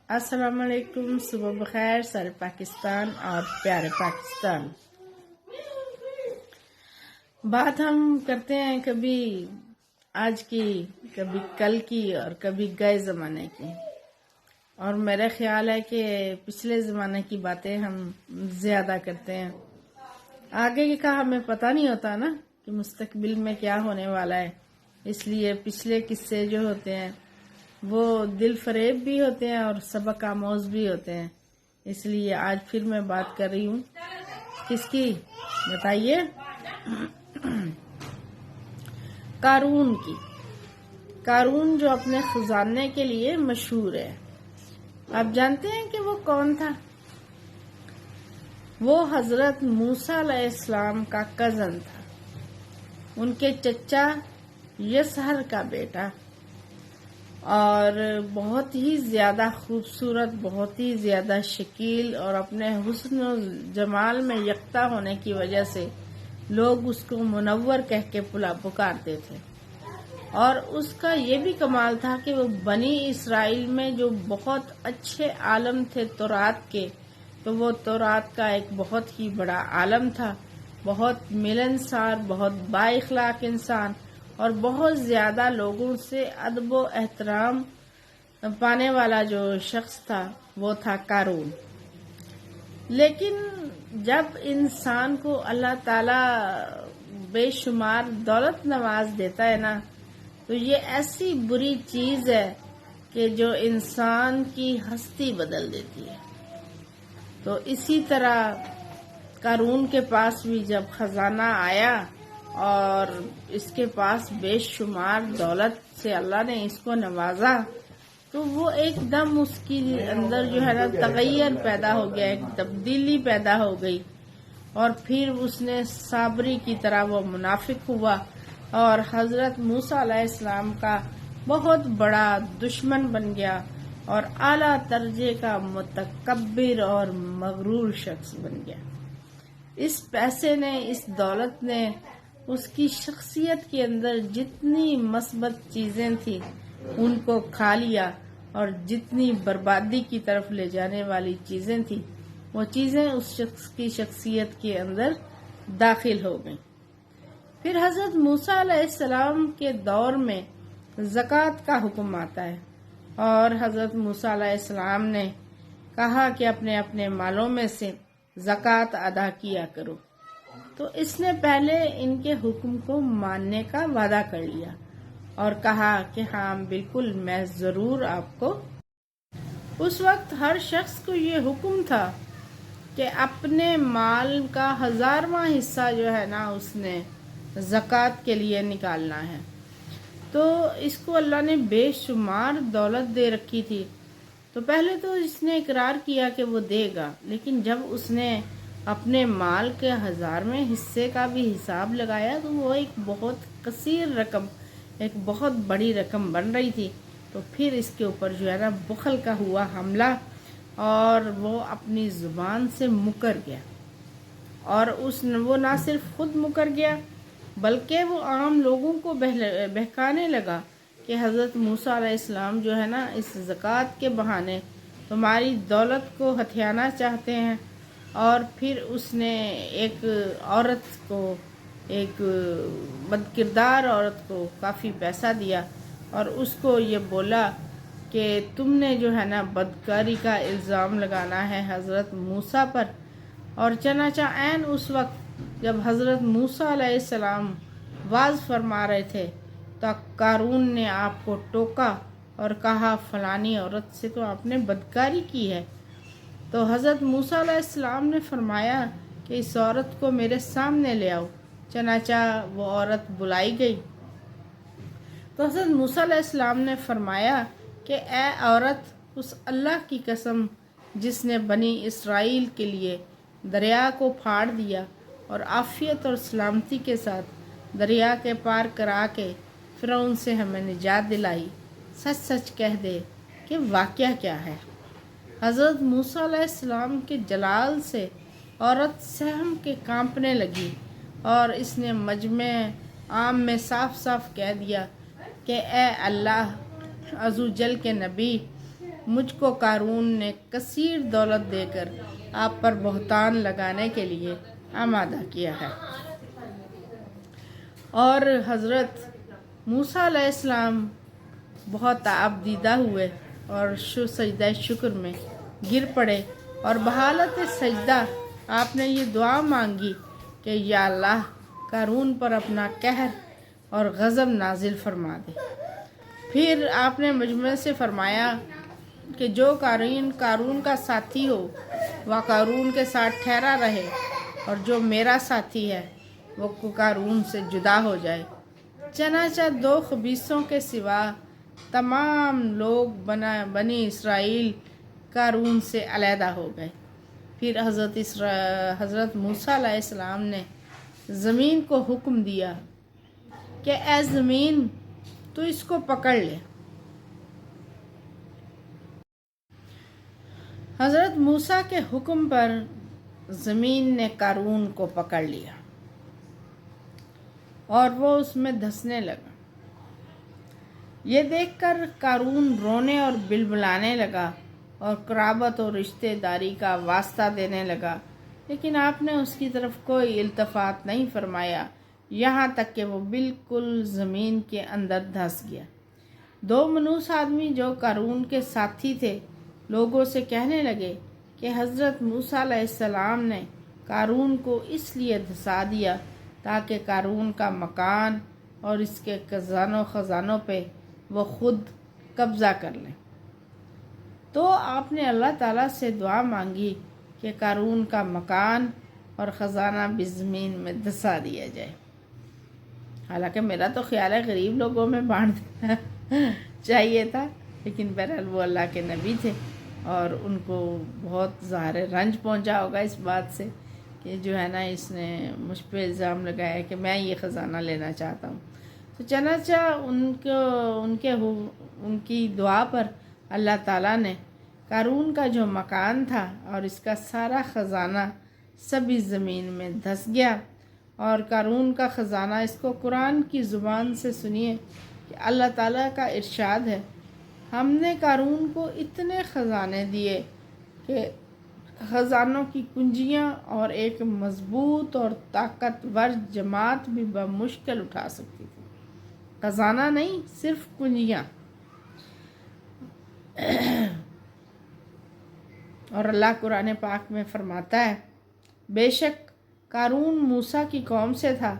السلام علیکم، صبح بخیر سارے پاکستان اور پیارے پاکستان۔ بات ہم کرتے ہیں کبھی آج کی، کبھی کل کی اور کبھی گئے زمانے کی، اور میرا خیال ہے کہ پچھلے زمانے کی باتیں ہم زیادہ کرتے ہیں۔ آگے کا ہمیں پتہ نہیں ہوتا نا کہ مستقبل میں کیا ہونے والا ہے، اس لیے پچھلے قصے جو ہوتے ہیں وہ دل فریب بھی ہوتے ہیں اور سبق آموز بھی ہوتے ہیں۔ اس لیے آج پھر میں بات کر رہی ہوں کس کی، بتائیے؟ قارون کی۔ قارون جو اپنے خزانے کے لیے مشہور ہے، آپ جانتے ہیں کہ وہ کون تھا؟ وہ حضرت موسیٰ علیہ السلام کا کزن تھا، ان کے چچا یسہر کا بیٹا، اور بہت ہی زیادہ خوبصورت، بہت ہی زیادہ شکیل، اور اپنے حسن و جمال میں یکتا ہونے کی وجہ سے لوگ اس کو منور کہہ کے پکارتے تھے۔ اور اس کا یہ بھی کمال تھا کہ وہ بنی اسرائیل میں جو بہت اچھے عالم تھے تورات کے، تو وہ تورات کا ایک بہت ہی بڑا عالم تھا، بہت ملنسار، بہت با اخلاق انسان، اور بہت زیادہ لوگوں سے ادب و احترام پانے والا جو شخص تھا وہ تھا قارون۔ لیکن جب انسان کو اللہ تعالی بے شمار دولت نواز دیتا ہے نا، تو یہ ایسی بری چیز ہے کہ جو انسان کی ہستی بدل دیتی ہے۔ تو اسی طرح قارون کے پاس بھی جب خزانہ آیا اور اس کے پاس بے شمار دولت سے اللہ نے اس کو نوازا، تو وہ ایک دم اس کی اندر جو ہے نا تغیر پیدا ہو گیا، ایک تبدیلی پیدا ہو گئی، اور پھر اس نے صابری کی طرح وہ منافق ہوا اور حضرت موسیٰ علیہ السلام کا بہت بڑا دشمن بن گیا اور اعلیٰ درجے کا متکبر اور مغرور شخص بن گیا۔ اس پیسے نے، اس دولت نے اس کی شخصیت کے اندر جتنی مثبت چیزیں تھیں ان کو کھا لیا، اور جتنی بربادی کی طرف لے جانے والی چیزیں تھیں وہ چیزیں اس شخص کی شخصیت کے اندر داخل ہو گئیں۔ پھر حضرت موسیٰ علیہ السلام کے دور میں زکوٰۃ کا حکم آتا ہے، اور حضرت موسیٰ علیہ السلام نے کہا کہ اپنے اپنے مالوں میں سے زکوٰۃ ادا کیا کرو۔ تو اس نے پہلے ان کے حکم کو ماننے کا وعدہ کر لیا اور کہا کہ ہاں بالکل میں ضرور آپ کو۔ اس وقت ہر شخص کو یہ حکم تھا کہ اپنے مال کا 1000واں حصہ جو ہے نا اس نے زکوٰۃ کے لیے نکالنا ہے۔ تو اس کو اللہ نے بے شمار دولت دے رکھی تھی، تو پہلے تو اس نے اقرار کیا کہ وہ دے گا، لیکن جب اس نے اپنے مال کے 1000ویں حصے کا بھی حساب لگایا تو وہ ایک بہت کثیر رقم، ایک بہت بڑی رقم بن رہی تھی۔ تو پھر اس کے اوپر جو ہے نا بخل کا ہوا حملہ، اور وہ اپنی زبان سے مکر گیا، اور وہ نہ صرف خود مکر گیا بلکہ وہ عام لوگوں کو بہکانے لگا کہ حضرت موسیٰ علیہ السلام جو ہے نا اس زکوٰۃ کے بہانے تمہاری دولت کو ہتھیانا چاہتے ہیں۔ اور پھر اس نے ایک عورت کو، ایک بد کردار عورت کو کافی پیسہ دیا اور اس کو یہ بولا کہ تم نے جو ہے نا بدکاری کا الزام لگانا ہے حضرت موسیٰ پر۔ اور چنانچہ عین اس وقت جب حضرت موسیٰ علیہ السلام وعظ فرما رہے تھے تو قارون نے آپ کو ٹوکا اور کہا فلانی عورت سے تو آپ نے بدکاری کی ہے۔ تو حضرت موسیٰ علیہ السلام نے فرمایا کہ اس عورت کو میرے سامنے لے آؤ۔ چنانچہ وہ عورت بلائی گئی تو حضرت موسیٰ علیہ السلام نے فرمایا کہ اے عورت، اس اللہ کی قسم جس نے بنی اسرائیل کے لیے دریا کو پھاڑ دیا اور عافیت اور سلامتی کے ساتھ دریا کے پار کرا کے فرعون سے ہمیں نجات دلائی، سچ سچ کہہ دے کہ واقعہ کیا ہے۔ حضرت موسیٰ علیہ السلام کے جلال سے عورت سہم کے کانپنے لگی، اور اس نے مجمع عام میں صاف صاف کہہ دیا کہ اے اللہ عز و جل کے نبی، مجھ کو قارون نے کثیر دولت دے کر آپ پر بہتان لگانے کے لیے آمادہ کیا ہے۔ اور حضرت موسیٰ علیہ السلام بہت آبدیدہ ہوئے اور سجدہ شکر میں گر پڑے، اور بحالت سجدہ آپ نے یہ دعا مانگی کہ یا اللہ قارون پر اپنا قہر اور غضب نازل فرما دے۔ پھر آپ نے مجمع سے فرمایا کہ جو قارون کا ساتھی ہو وہ قارون کے ساتھ ٹھہرا رہے، اور جو میرا ساتھی ہے وہ قارون سے جدا ہو جائے۔ چنانچہ 2 خبیثوں کے سوا تمام لوگ بنی اسرائیل قارون سے علیحدہ ہو گئے۔ پھر حضرت موسیٰ علیہ السلام نے زمین کو حکم دیا کہ اے زمین تو اس کو پکڑ لے۔ حضرت موسیٰ کے حکم پر زمین نے قارون کو پکڑ لیا اور وہ اس میں دھنسنے لگا۔ یہ دیکھ کر قارون رونے اور بلبلانے لگا اور قرابت اور رشتہ داری کا واسطہ دینے لگا، لیکن آپ نے اس کی طرف کوئی التفات نہیں فرمایا، یہاں تک کہ وہ بالکل زمین کے اندر دھنس گیا۔ 2 منوس آدمی جو قارون کے ساتھی تھے لوگوں سے کہنے لگے کہ حضرت موسیٰ علیہ السلام نے قارون کو اس لیے دھسا دیا تاکہ قارون کا مکان اور اس کے خزانوں پہ وہ خود قبضہ کر لیں۔ تو آپ نے اللہ تعالیٰ سے دعا مانگی کہ قارون کا مکان اور خزانہ بھی زمین میں دھسا دیا جائے۔ حالانکہ میرا تو خیال ہے غریب لوگوں میں بانٹ دینا چاہیے تھا، لیکن بہرحال وہ اللہ کے نبی تھے اور ان کو بہت ظاہر رنج پہنچا ہوگا اس بات سے کہ جو ہے نا اس نے مجھ پہ الزام لگایا کہ میں یہ خزانہ لینا چاہتا ہوں۔ تو چنانچہ ان کی دعا پر اللہ تعالیٰ نے قارون کا جو مکان تھا اور اس کا سارا خزانہ سبھی زمین میں دھس گیا۔ اور قارون کا خزانہ، اس کو قرآن کی زبان سے سنیے کہ اللہ تعالیٰ کا ارشاد ہے، ہم نے قارون کو اتنے خزانے دیے کہ خزانوں کی کنجیاں اور ایک مضبوط اور طاقتور جماعت بھی بمشکل اٹھا سکتی تھی۔ خزانہ نہیں، صرف کنجیاں۔ اور اللہ قرآن پاک میں فرماتا ہے، بے شک قارون موسیٰ کی قوم سے تھا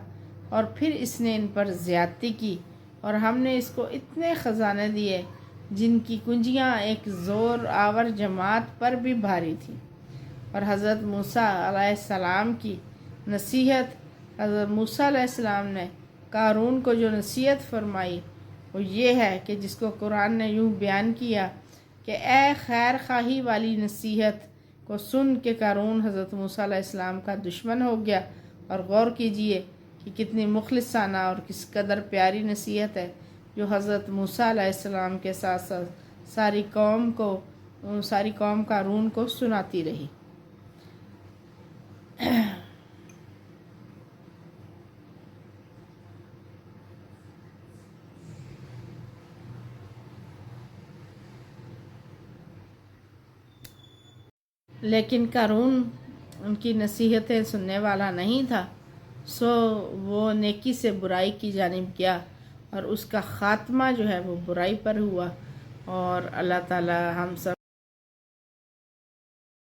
اور پھر اس نے ان پر زیادتی کی، اور ہم نے اس کو اتنے خزانے دیے جن کی کنجیاں ایک زور آور جماعت پر بھی بھاری تھی۔ اور حضرت موسیٰ علیہ السلام کی نصیحت، حضرت موسیٰ علیہ السلام نے قارون کو جو نصیحت فرمائی وہ یہ ہے کہ جس کو قرآن نے یوں بیان کیا کہ اے خیر خواہی والی نصیحت کو سن کے قارون حضرت موسیٰ علیہ السلام کا دشمن ہو گیا۔ اور غور کیجئے کہ کتنی مخلصانہ اور کس قدر پیاری نصیحت ہے جو حضرت موسیٰ علیہ السلام کے ساتھ ساتھ ساری قوم قارون کو سناتی رہی۔ لیکن قارون ان کی نصیحتیں سننے والا نہیں تھا، سو وہ نیکی سے برائی کی جانب گیا اور اس کا خاتمہ جو ہے وہ برائی پر ہوا۔ اور اللہ تعالی ہم سب